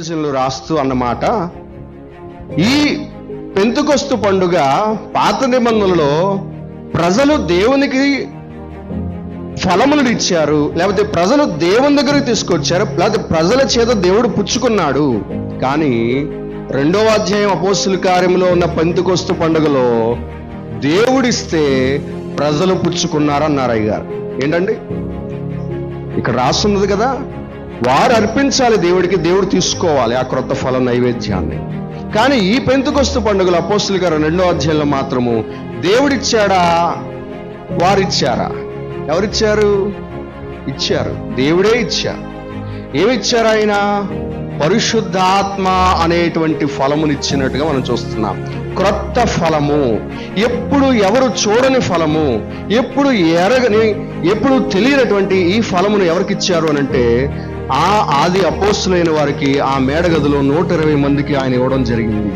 దైవజనులు రాస్తూ అన్నమాట, ఈ పెంతెకొస్తు పండుగ పాత నిబంధనలో ప్రజలు దేవునికి ఫలములు ఇచ్చారు, లేకపోతే ప్రజలు దేవుని దగ్గరికి తీసుకొచ్చారు, లేకపోతే ప్రజల చేత దేవుడు పుచ్చుకున్నాడు. కానీ 2వ అధ్యాయం అపోస్తుల కార్యంలో ఉన్న పెంతెకొస్తు పండుగలో దేవుడిస్తే ప్రజలు పుచ్చుకున్నారన్నారు అయ్యగారు. ఏంటండి ఇక్కడ రాస్తున్నది కదా, వారు అర్పించాలి దేవుడికి, దేవుడు తీసుకోవాలి ఆ క్రొత్త ఫలం నైవేద్యాన్ని. కానీ ఈ పెంతెకొస్తు పండుగలు అపోస్తుల కార్యం 2వ అధ్యాయంలో మాత్రము దేవుడిచ్చాడా, వారిచ్చారా? ఎవరిచ్చారు? ఇచ్చారు, దేవుడే ఇచ్చారు. ఏమిచ్చారు ఆయన? పరిశుద్ధాత్మ అనేటువంటి ఫలమునిచ్చినట్టుగా మనం చూస్తున్నాం. క్రొత్త ఫలము, ఎప్పుడు ఎవరు చూడని ఫలము, ఎప్పుడు ఎరగని, ఎప్పుడు తెలియనటువంటి ఈ ఫలమును ఎవరికి ఇచ్చారు అని అంటే ఆ ఆది అపోస్తులైన వారికి ఆ మేడగదిలో 120 మందికి ఆయన ఇవ్వడం జరిగింది.